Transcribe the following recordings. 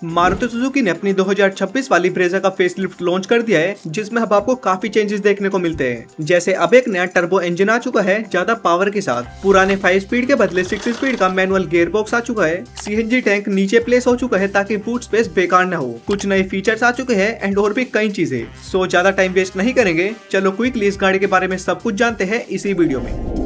Maruti Suzuki ने अपनी 2026 वाली ब्रेजा का फेसलिफ्ट लॉन्च कर दिया है, जिसमें अब आपको काफी चेंजेस देखने को मिलते हैं। जैसे अब एक नया टर्बो इंजन आ चुका है ज्यादा पावर के साथ, पुराने 5 स्पीड के बदले 6 स्पीड का मैनुअल गियर बॉक्स आ चुका है, सीएनजी टैंक नीचे प्लेस हो चुका है ताकि बूट स्पेस बेकार न हो, कुछ नए फीचर्स आ चुके हैं एंड और भी कई चीजें। सो ज्यादा टाइम वेस्ट नहीं करेंगे, चलो क्विकली इस गाड़ी के बारे में सब कुछ जानते हैं इसी वीडियो में।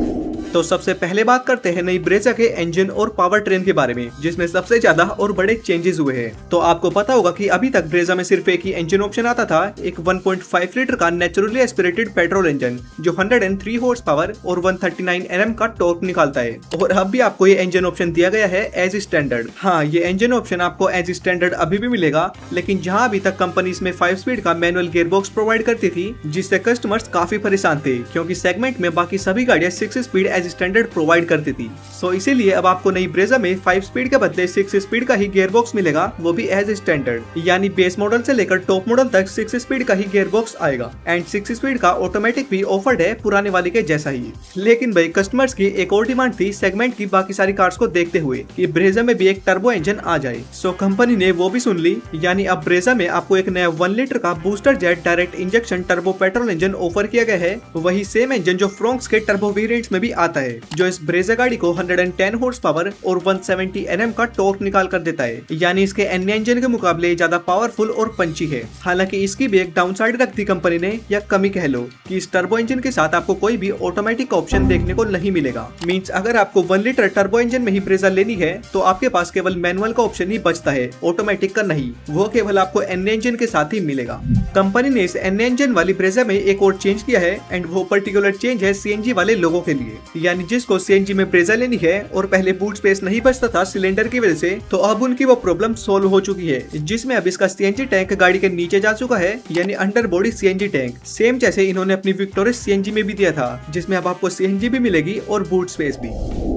तो सबसे पहले बात करते हैं नई ब्रेजा के इंजन और पावर ट्रेन के बारे में, जिसमें सबसे ज्यादा और बड़े चेंजेस हुए हैं। तो आपको पता होगा कि अभी तक ब्रेजा में सिर्फ एक ही इंजन ऑप्शन आता था, एक 1.5 लीटर का नेचुरली एस्पिरेटेड पेट्रोल इंजन जो 103 हॉर्स पावर और 139 Nm का टॉर्क निकालता है। और अब भी आपको ये इंजन ऑप्शन दिया गया है एज स्टैंडर्ड। हाँ, ये इंजन ऑप्शन आपको एज स्टैंडर्ड अभी भी मिलेगा, लेकिन जहाँ अभी तक कंपनी इसमें 5 स्पीड का मैनुअल गियर बॉक्स प्रोवाइड करती थी, जिससे कस्टमर्स काफी परेशान थे, क्योंकि सेगमेंट में बाकी सभी गाड़ियां 6 स्पीड एज स्टैंडर्ड प्रोवाइड करती थी। सो इसीलिए अब आपको नई ब्रेजा में 5 स्पीड के बदले 6 स्पीड का ही गियर बॉक्स मिलेगा, वो भी एज स्टैंडर्ड। यानी बेस मॉडल से लेकर टॉप मॉडल तक 6 स्पीड का ही गियर बॉक्स आएगा एंड 6 स्पीड का ऑटोमेटिक भी ऑफर्ड है पुराने वाले के जैसा ही। लेकिन भाई कस्टमर्स की एक और डिमांड थी सेगमेंट की बाकी सारी कार्स को देखते हुए कि ब्रेजा में भी एक टर्बो इंजन आ जाए। सो कंपनी ने वो भी सुन ली, यानी अब ब्रेजा में आपको एक नया 1 लीटर का booster jet direct injection turbo petrol engine offer किया गया है। वही सेम इंजन जो फ्रोंक्स के टर्बो वेरिएंट्स में भी आता है, जो इस ब्रेजा गाड़ी को 110 हॉर्स पावर और 170 Nm का टॉर्क निकाल कर देता है। यानी इसके अन्य इंजन के मुकाबले ज्यादा पावरफुल और पंची है। हालांकि इसकी भी एक डाउन साइड रख दी कंपनी ने, या कमी कह लो, कि इस टर्बो इंजन के साथ आपको कोई भी ऑटोमेटिक ऑप्शन देखने को नहीं मिलेगा। मींस अगर आपको 1 लीटर टर्बो इंजन में ही ब्रेजा लेनी है तो आपके पास केवल मैनुअल का ऑप्शन ही बचता है, ऑटोमेटिक का नहीं। वो केवल आपको अन्य इंजन के साथ ही मिलेगा। कंपनी ने इस अन्य इंजन वाली ब्रेजा में एक और चेंज किया है एंड वो पर्टिकुलर चेंज है सीएनजी वाले लोगों के लिए। यानी जिसको सीएनजी में ब्रेजा लेनी है और पहले बूट स्पेस नहीं बचता था सिलेंडर की वजह से, तो अब उनकी वो प्रॉब्लम सॉल्व हो चुकी है, जिसमें अब इसका सीएनजी टैंक गाड़ी के नीचे जा चुका है, यानी under body CNG tank, same जैसे इन्होंने अपनी विक्टोरियस सीएनजी में भी दिया था, जिसमें अब आपको सीएनजी भी मिलेगी और बूट स्पेस भी।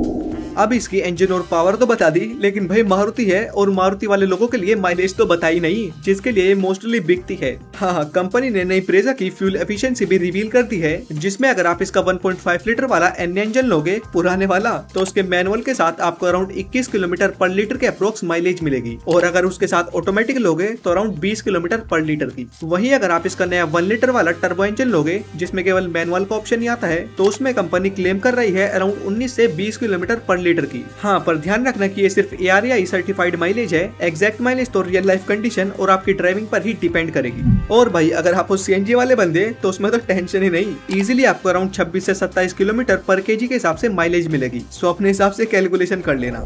अब इसकी इंजन और पावर तो बता दी, लेकिन भाई मारुति है और मारुति वाले लोगों के लिए माइलेज तो बताई नहीं, जिसके लिए मोस्टली बिकती है। हाँ, कंपनी ने नई ब्रेजा की फ्यूल एफिशिएंसी भी रिवील कर दी है, जिसमें अगर आप इसका 1.5 लीटर वाला एन इंजन लोगे पुराने वाला, तो उसके मैनुअल के साथ आपको अराउंड 21 किलोमीटर पर लीटर के अप्रोक्स माइलेज मिलेगी, और अगर उसके साथ ऑटोमेटिक लोगे तो अराउंड 20 किलोमीटर पर लीटर की। वहीं अगर आप इसका नया 1 लीटर वाला टर्बो इंजन लोगे, जिसमें केवल मैनुअल का ऑप्शन ही आता है, तो उसमें कंपनी क्लेम कर रही है अराउंड 19 से 20 किलोमीटर पर लीटर की। हाँ, पर ध्यान रखना कि ये सिर्फ ARAI सर्टिफाइड माइलेज है, एग्जैक्ट माइलेज तो रियल लाइफ कंडीशन और आपकी ड्राइविंग पर ही डिपेंड करेगी। और भाई अगर आप सीएनजी वाले बंदे, तो उसमें तो टेंशन ही नहीं, इजीली आपको अराउंड 26 से 27 किलोमीटर पर केजी के हिसाब से माइलेज मिलेगी। सो अपने हिसाब से कैलकुलेशन कर लेना।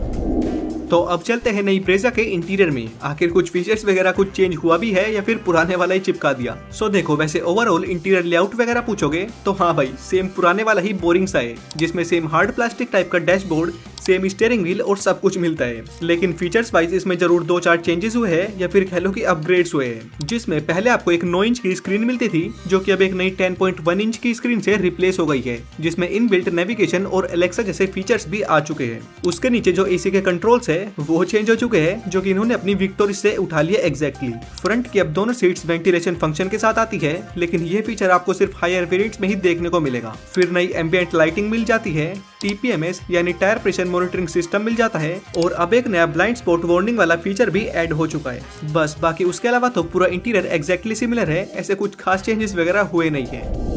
तो अब चलते हैं नई ब्रेजा के इंटीरियर में, आखिर कुछ फीचर्स वगैरह कुछ चेंज हुआ भी है या फिर पुराने वाला ही चिपका दिया। सो देखो, वैसे ओवरऑल इंटीरियर लेआउट वगैरह पूछोगे तो हाँ भाई, सेम पुराने वाला ही बोरिंग सा है, जिसमें सेम हार्ड प्लास्टिक टाइप का डैशबोर्ड, सेम स्टीयरिंग व्हील और सब कुछ मिलता है। लेकिन फीचर्स वाइज इसमें जरूर 2-4 चेंजेस हुए हैं, या फिर कह लो कि अपग्रेड्स हुए हैं। जिसमें पहले आपको एक 9 इंच की स्क्रीन मिलती थी, जो कि अब एक नई 10.1 इंच की स्क्रीन से रिप्लेस हो गई है, जिसमें इनबिल्ट नेविगेशन और एलेक्सा जैसे फीचर्स भी आ चुके हैं। उसके नीचे जो एसी के कंट्रोल्स है वो चेंज हो चुके हैं, जो कि इन्होंने अपनी विक्टोरियस से उठा लिया एग्जैक्टली। फ्रंट की अब दोनों सीट्स वेंटिलेशन फंक्शन के साथ आती है, लेकिन ये फीचर आपको सिर्फ हायर वेरिएंट्स में ही देखने को मिलेगा। फिर नई एम्बिएंट लाइटिंग मिल जाती है, TPMS यानी टायर प्रेशर मॉनिटरिंग सिस्टम मिल जाता है, और अब एक नया ब्लाइंड स्पॉट वार्निंग वाला फीचर भी ऐड हो चुका है। बस बाकी उसके अलावा तो पूरा इंटीरियर एग्जैक्टली सिमिलर है, ऐसे कुछ खास चेंजेस वगैरह हुए नहीं है।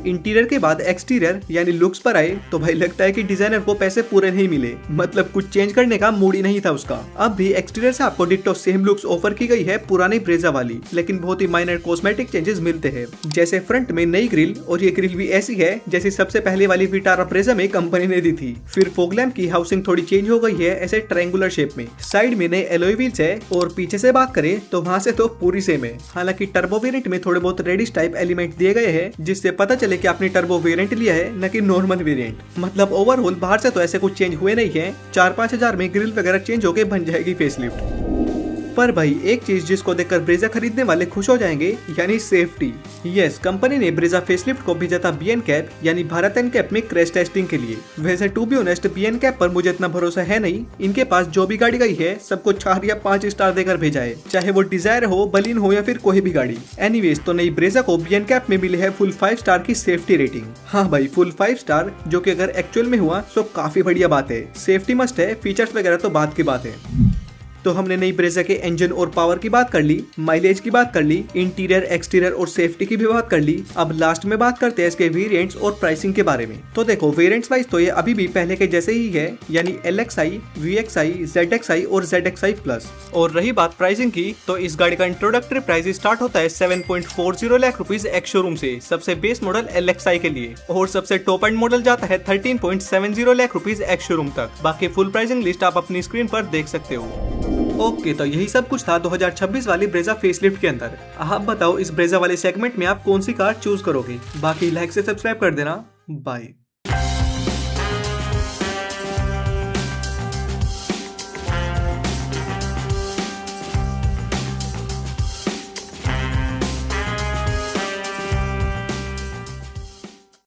इंटीरियर के बाद एक्सटीरियर यानी लुक्स पर आए तो भाई लगता है कि डिजाइनर को पैसे पूरे नहीं मिले, मतलब कुछ चेंज करने का मूड ही नहीं था उसका। अब भी एक्सटीरियर से आपको डिट्टो सेम लुक्स ऑफर की गई है पुरानी ब्रेजा वाली, लेकिन बहुत ही माइनर कॉस्मेटिक चेंजेस मिलते हैं। जैसे फ्रंट में नई ग्रिल, और ये ग्रिल भी ऐसी है जैसी सबसे पहले वाली विटारा ब्रेजा में कंपनी ने दी थी। फिर फॉग लैंप की हाउसिंग थोड़ी चेंज हो गई है, ऐसे ट्रायंगुलर शेप में। साइड में नए एलॉय व्हील्स है, और पीछे से बात करें तो वहाँ से तो पूरी सेम है। हालांकि टर्बो वेरिएंट में थोड़े बहुत रेडिश टाइप एलिमेंट दिए गए हैं, जिससे पता चले कि आपने टर्बो वेरिएंट लिया है, न कि नॉर्मल वेरिएंट। मतलब ओवरऑल बाहर से तो ऐसे कुछ चेंज हुए नहीं है, 4-5 हजार में ग्रिल वगैरह चेंज होके बन जाएगी फेसलिफ्ट। पर भाई एक चीज जिसको देखकर ब्रेजा खरीदने वाले खुश हो जाएंगे, यानी सेफ्टी। यस, कंपनी ने ब्रेजा फेसलिफ्ट को भेजा था BNCAP यानी भारत NCAP में क्रैश टेस्टिंग के लिए। वैसे टू बी ऑनेस्ट BNCAP पर मुझे इतना भरोसा है नहीं, इनके पास जो भी गाड़ी गई है सबको 4 या 5 स्टार देकर भेजा है, चाहे वो डिजायर हो, बलिन हो या फिर कोई भी गाड़ी। एनीवेज, तो नई ब्रेजा को BNCAP में मिली है फुल 5 स्टार की सेफ्टी रेटिंग। हाँ भाई, फुल 5 स्टार, जो कि अगर एक्चुअल में हुआ तो काफी बढ़िया बात है। सेफ्टी मस्ट है, फीचर्स वगैरह तो बात की बात है। तो हमने नई ब्रेजा के इंजन और पावर की बात कर ली, माइलेज की बात कर ली, इंटीरियर एक्सटीरियर और सेफ्टी की भी बात कर ली। अब लास्ट में बात करते हैं इसके वेरिएंट्स और प्राइसिंग के बारे में। तो देखो वेरिएंट्स वाइज तो ये अभी भी पहले के जैसे ही है, यानी LXi, VXi, ZXi और ZXi प्लस। और रही बात प्राइसिंग की, तो इस गाड़ी का इंट्रोडक्टरी प्राइस स्टार्ट होता है 7.40 लाख रुपीज एक्स शोरूम से, सबसे बेस मॉडल LXi के लिए, और सबसे टॉप एंड मॉडल जाता है 13.70 लाख रुपीज एक्स शोरूम तक। बाकी फुल प्राइसिंग लिस्ट आप अपनी स्क्रीन पर देख सकते हो। ओके, तो यही सब कुछ था 2026 वाली ब्रेजा फेसलिफ्ट के अंदर। आप बताओ इस ब्रेजा वाले सेगमेंट में आप कौन सी कार चूज करोगे। बाकी लाइक से सब्सक्राइब कर देना। बाय।